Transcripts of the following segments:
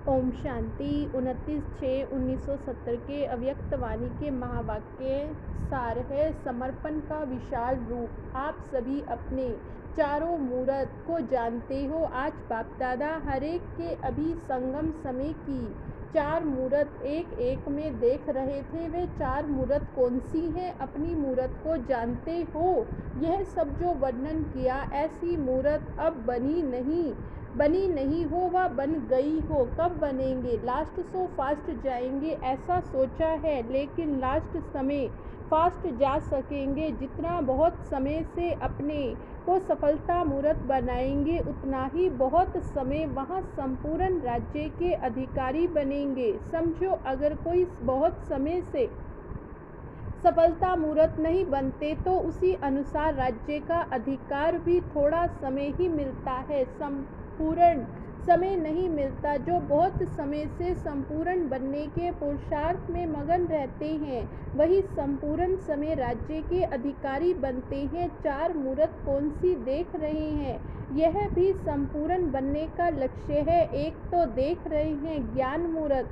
ओम शांति 29/6/1970 के अव्यक्तवाणी के महावाक्य सार है समर्पण का विशाल रूप। आप सभी अपने चारों मूर्त को जानते हो। आज बाप दादा हरेक के अभी संगम समय की चार मूर्त एक एक में देख रहे थे। वे चार मूर्त कौन सी हैं? अपनी मूर्त को जानते हो? यह सब जो वर्णन किया ऐसी मूर्त अब बनी नहीं हो, वह बन गई हो। कब बनेंगे? लास्ट सो फास्ट जाएंगे ऐसा सोचा है, लेकिन लास्ट समय फास्ट जा सकेंगे। जितना बहुत समय से अपने को सफलता मूर्त बनाएंगे, उतना ही बहुत समय वहाँ संपूर्ण राज्य के अधिकारी बनेंगे। समझो, अगर कोई बहुत समय से सफलता मूर्त नहीं बनते तो उसी अनुसार राज्य का अधिकार भी थोड़ा समय ही मिलता है, संपूर्ण समय नहीं मिलता। जो बहुत समय से संपूर्ण बनने के पुरुषार्थ में मगन रहते हैं, वही संपूर्ण समय राज्य के अधिकारी बनते हैं। चार मूर्त कौन सी देख रहे हैं? यह भी संपूर्ण बनने का लक्ष्य है। एक तो देख रहे हैं ज्ञान मूर्त,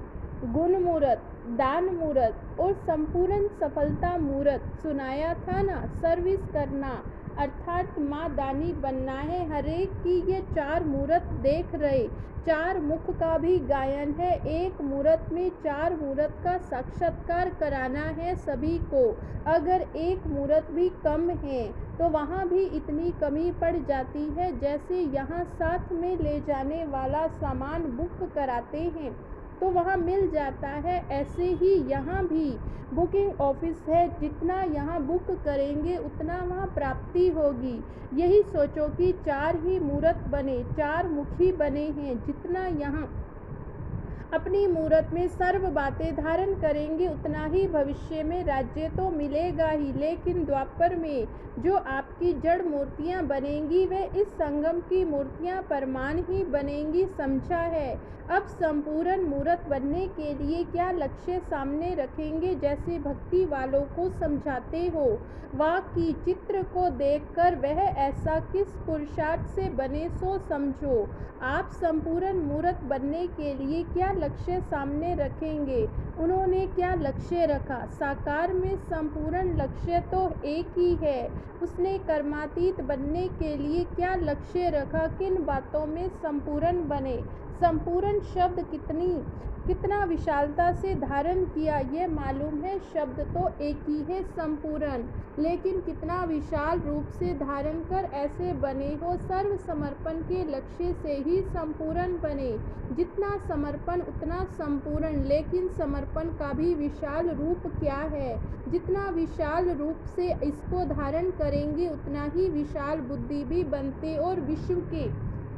गुण मूर्त, दान मूर्त और संपूर्ण सफलता मूर्त। सुनाया था ना, सर्विस करना अर्थात माँ दानी बनना है। हरेक की ये चार मूर्त देख रहे। चार मुख का भी गायन है। एक मूर्त में चार मूर्त का साक्षात्कार कराना है सभी को। अगर एक मूर्त भी कम है तो वहाँ भी इतनी कमी पड़ जाती है। जैसे यहाँ साथ में ले जाने वाला सामान बुक कराते हैं तो वहाँ मिल जाता है, ऐसे ही यहाँ भी बुकिंग ऑफिस है। जितना यहाँ बुक करेंगे उतना वहाँ प्राप्ति होगी। यही सोचो कि चार ही मूर्त बने, चार मुखी बने हैं। जितना यहाँ अपनी मूर्त में सर्व बातें धारण करेंगे, उतना ही भविष्य में राज्य तो मिलेगा ही। लेकिन द्वापर में जो आपकी जड़ मूर्तियाँ बनेंगी, वे इस संगम की मूर्तियाँ परमान ही बनेंगी। समझा है? अब संपूर्ण मूर्त बनने के लिए क्या लक्ष्य सामने रखेंगे? जैसे भक्ति वालों को समझाते हो, वाह की चित्र को देखकर वह ऐसा किस पुरुषार्थ से बने सो समझो। आप संपूर्ण मूर्त बनने के लिए क्या लक्ष्य सामने रखेंगे? उन्होंने क्या लक्ष्य रखा? साकार में संपूर्ण लक्ष्य तो एक ही है। उसने कर्मातीत बनने के लिए क्या लक्ष्य रखा? किन बातों में संपूर्ण बने? संपूर्ण शब्द कितना विशालता से धारण किया, ये मालूम है। शब्द तो एक ही है संपूर्ण, लेकिन कितना विशाल रूप से धारण कर ऐसे बने हो। सर्व समर्पण के लक्ष्य से ही संपूर्ण बने। जितना समर्पण उतना संपूर्ण। लेकिन समर्पण का भी विशाल रूप क्या है? जितना विशाल रूप से इसको धारण करेंगे, उतना ही विशाल बुद्धि भी बनते और विश्व के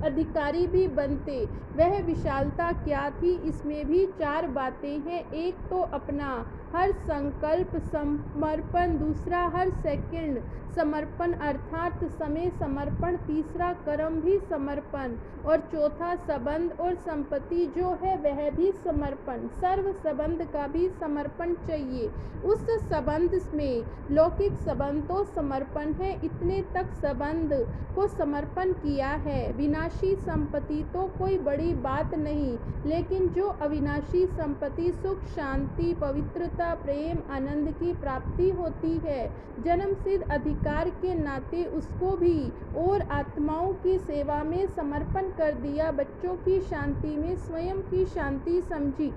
अधिकारी भी बनते। वह विशालता क्या थी? इसमें भी चार बातें हैं। एक तो अपना हर संकल्प समर्पण, दूसरा हर सेकंड समर्पण अर्थात समय समर्पण, तीसरा कर्म भी समर्पण और चौथा संबंध और संपत्ति जो है वह भी समर्पण। सर्व संबंध का भी समर्पण चाहिए। उस संबंध में लौकिक संबंध तो समर्पण है, इतने तक संबंध को समर्पण किया है। विनाशी संपत्ति तो कोई बड़ी बात नहीं, लेकिन जो अविनाशी संपत्ति सुख, शांति, पवित्रता, प्रेम, आनंद की प्राप्ति होती है, जन्म सिद्ध अधिकार के नाते उसको भी और आत्माओं की सेवा में समर्पण कर दिया। बच्चों की शांति में स्वयं की शांति समझी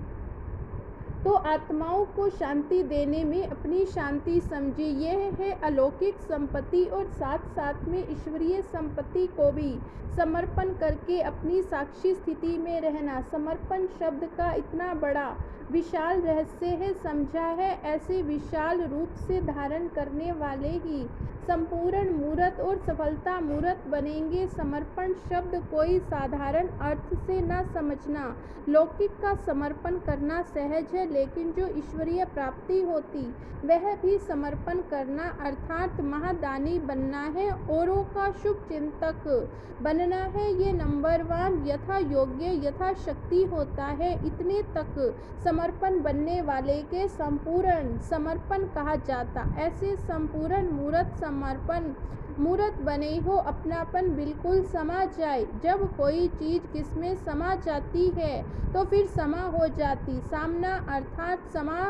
तो आत्माओं को शांति देने में अपनी शांति समझी। यह है अलौकिक संपत्ति। और साथ साथ में ईश्वरीय संपत्ति को भी समर्पण करके अपनी साक्षी स्थिति में रहना। समर्पण शब्द का इतना बड़ा विशाल रहस्य है, समझा है? ऐसे विशाल रूप से धारण करने वाले ही संपूर्ण मूर्त और सफलता मूर्त बनेंगे। समर्पण शब्द कोई साधारण अर्थ से न समझना। लौकिक का समर्पण करना सहज है, लेकिन जो ईश्वरीय प्राप्ति होती वह भी समर्पण करना अर्थात महादानी बनना है, औरों का शुभ चिंतक बनना है। ये नंबर 1 यथा योग्य यथा शक्ति होता है। इतने तक समर्पण बनने वाले के संपूर्ण समर्पण कहा जाता। ऐसे संपूर्ण मूर्त समर्पण मूर्त बने हो, अपनापन बिल्कुल समा जाए। जब कोई चीज़ किसमें समा जाती है तो फिर समा हो जाती। सामना अर्थात समा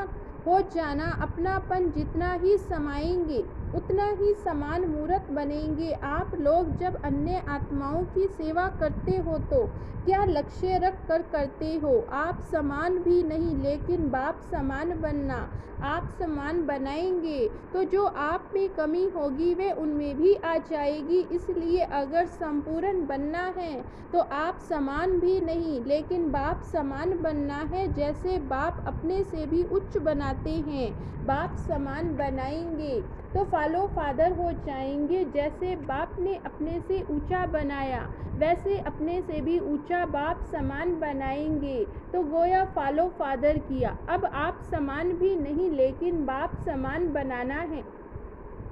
हो जाना। अपनापन जितना ही समाएंगे उतना ही समान मूर्त बनेंगे। आप लोग जब अन्य आत्माओं की सेवा करते हो तो क्या लक्ष्य रख कर करते हो? आप समान भी नहीं, लेकिन बाप समान बनना। आप समान बनाएंगे तो जो आप में कमी होगी वे उनमें भी आ जाएगी। इसलिए अगर संपूर्ण बनना है तो आप समान भी नहीं, लेकिन बाप समान बनना है। जैसे बाप अपने से भी उच्च बनाते हैं, बाप समान बनाएंगे तो फॉलो फादर हो जाएंगे। जैसे बाप ने अपने से ऊंचा बनाया वैसे अपने से भी ऊंचा बाप समान बनाएंगे तो गोया फॉलो फादर किया। अब आप समान भी नहीं, लेकिन बाप समान बनाना है।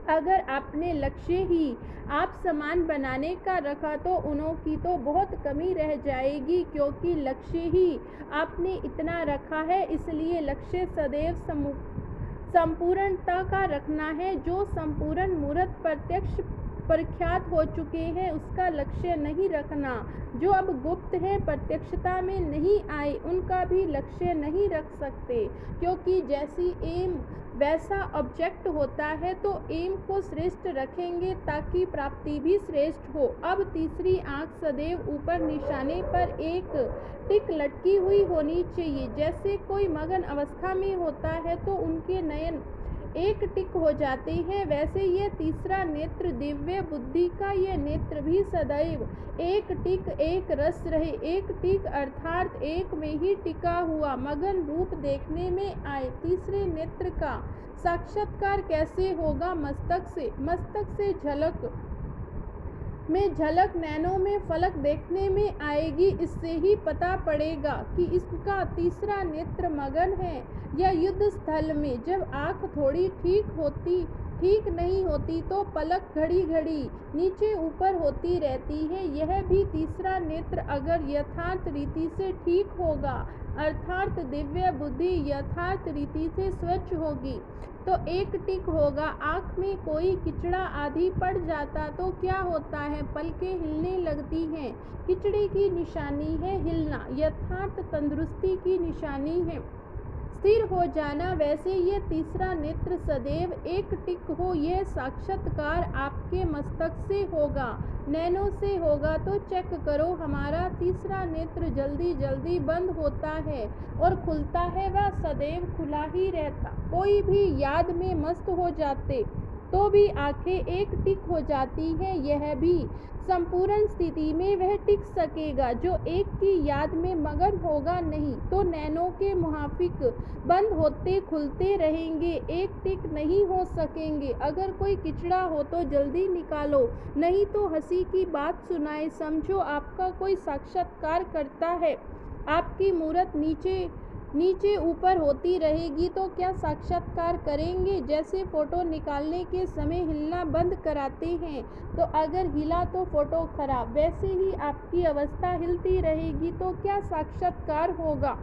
अगर आपने लक्ष्य ही आप समान बनाने का रखा तो उन्हों की तो बहुत कमी रह जाएगी, क्योंकि लक्ष्य ही आपने इतना रखा है। इसलिए लक्ष्य सदैव संपूर्णता का रखना है। जो संपूर्ण मूर्त प्रत्यक्ष प्रख्यात हो चुके हैं उसका लक्ष्य नहीं रखना। जो अब गुप्त है, प्रत्यक्षता में नहीं आए, उनका भी लक्ष्य नहीं रख सकते, क्योंकि जैसी एम वैसा ऑब्जेक्ट होता है। तो एम को श्रेष्ठ रखेंगे ताकि प्राप्ति भी श्रेष्ठ हो। अब तीसरी आंख सदैव ऊपर निशाने पर एक टिक लटकी हुई होनी चाहिए। जैसे कोई मगन अवस्था में होता है तो उनके नयन एक टिक हो जाते हैं, वैसे ये तीसरा नेत्र दिव्य बुद्धि का ये नेत्र भी सदैव एक टिक एक रस रहे। एक टिक अर्थात एक में ही टिका हुआ मगन रूप देखने में आए। तीसरे नेत्र का साक्षात्कार कैसे होगा? मस्तक से झलक में झलक, नैनों में फलक देखने में आएगी। इससे ही पता पड़ेगा कि इसका तीसरा नेत्र मगन है या युद्ध स्थल में। जब आँख थोड़ी ठीक नहीं होती तो पलक घड़ी घड़ी नीचे ऊपर होती रहती है। यह भी तीसरा नेत्र अगर यथार्थ रीति से ठीक होगा, अर्थात दिव्य बुद्धि यथार्थ रीति से स्वच्छ होगी तो एक टिक होगा। आँख में कोई किचड़ा आदि पड़ जाता तो क्या होता है? पलकें हिलने लगती हैं। किचड़े की निशानी है हिलना, यथार्थ तंदुरुस्ती की निशानी है स्थिर हो जाना। वैसे ये तीसरा नेत्र सदैव एक टिक हो। यह साक्षात्कार आपके मस्तक से होगा, नैनों से होगा तो चेक करो। हमारा तीसरा नेत्र जल्दी जल्दी बंद होता है और खुलता है, वह सदैव खुला ही रहता। कोई भी याद में मस्त हो जाते तो भी आंखें एक टिक हो जाती हैं। यह भी संपूर्ण स्थिति में वह टिक सकेगा जो एक की याद में मगन होगा नहीं तो नैनों के मुहाफिक बंद होते खुलते रहेंगे, एक टिक नहीं हो सकेंगे। अगर कोई किचड़ा हो तो जल्दी निकालो, नहीं तो हंसी की बात सुनाए। समझो आपका कोई साक्षात्कार करता है, आपकी मूर्त नीचे ऊपर होती रहेगी तो क्या साक्षात्कार करेंगे? जैसे फोटो निकालने के समय हिलना बंद कराते हैं तो अगर हिला तो फोटो खराब, वैसे ही आपकी अवस्था हिलती रहेगी तो क्या साक्षात्कार होगा?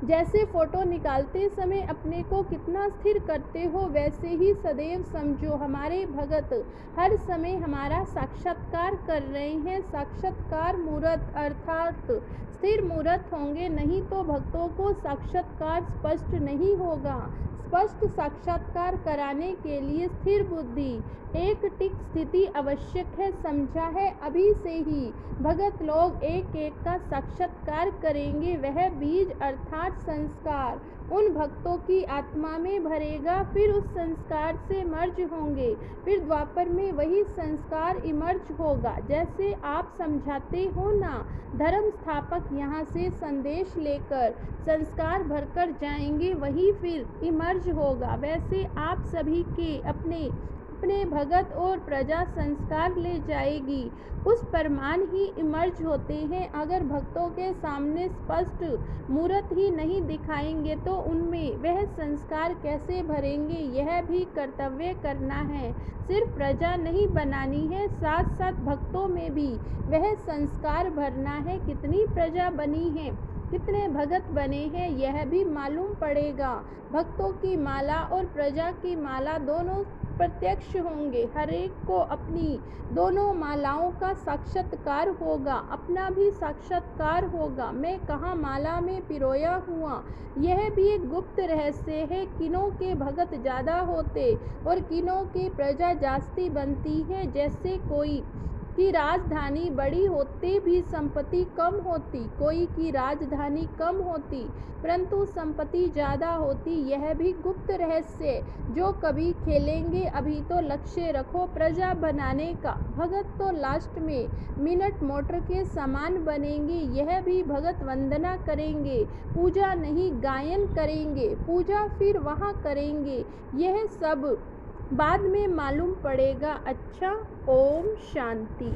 जैसे फोटो निकालते समय अपने को कितना स्थिर करते हो, वैसे ही सदैव समझो हमारे भगत हर समय हमारा साक्षात्कार कर रहे हैं। साक्षात्कार मूर्त अर्थात स्थिर मूर्त होंगे, नहीं तो भक्तों को साक्षात्कार स्पष्ट नहीं होगा। स्पष्ट साक्षात्कार कराने के लिए स्थिर बुद्धि एक टिक स्थिति आवश्यक है, समझा है? अभी से ही भगत लोग एक एक का साक्षात्कार करेंगे। वह बीज अर्थात संस्कार उन भक्तों की आत्मा में भरेगा, फिर उस संस्कार से मर्ज होंगे, फिर द्वापर में वही संस्कार इमर्ज होगा। जैसे आप समझाते हो ना, धर्म स्थापक यहाँ से संदेश लेकर संस्कार भरकर जाएंगे, वही फिर इमर्ज होगा। वैसे आप सभी के अपने भगत और प्रजा संस्कार ले जाएगी, उस परमान ही इमर्ज होते हैं। अगर भक्तों के सामने स्पष्ट मूर्त ही नहीं दिखाएंगे तो उनमें वह संस्कार कैसे भरेंगे? यह भी कर्तव्य करना है, सिर्फ प्रजा नहीं बनानी है, साथ साथ भक्तों में भी वह संस्कार भरना है। कितनी प्रजा बनी है कितने भगत बने हैं यह भी मालूम पड़ेगा। भक्तों की माला और प्रजा की माला दोनों प्रत्यक्ष होंगे। हर एक को अपनी दोनों मालाओं का साक्षात्कार होगा, अपना भी साक्षात्कार होगा। मैं कहाँ माला में पिरोया हुआ, यह भी एक गुप्त रहस्य है। किनों के भगत ज़्यादा होते और किनों की प्रजा जास्ती बनती है। जैसे कोई की राजधानी बड़ी होती भी संपत्ति कम होती, कोई की राजधानी कम होती परंतु संपत्ति ज़्यादा होती। यह भी गुप्त रहस्य जो कभी खेलेंगे। अभी तो लक्ष्य रखो प्रजा बनाने का, भगत तो लास्ट में मिनट मोटर के समान बनेंगे। यह भी भगत वंदना करेंगे, पूजा नहीं गायन करेंगे, पूजा फिर वहाँ करेंगे। यह सब बाद में मालूम पड़ेगा। अच्छा, ओम शांति।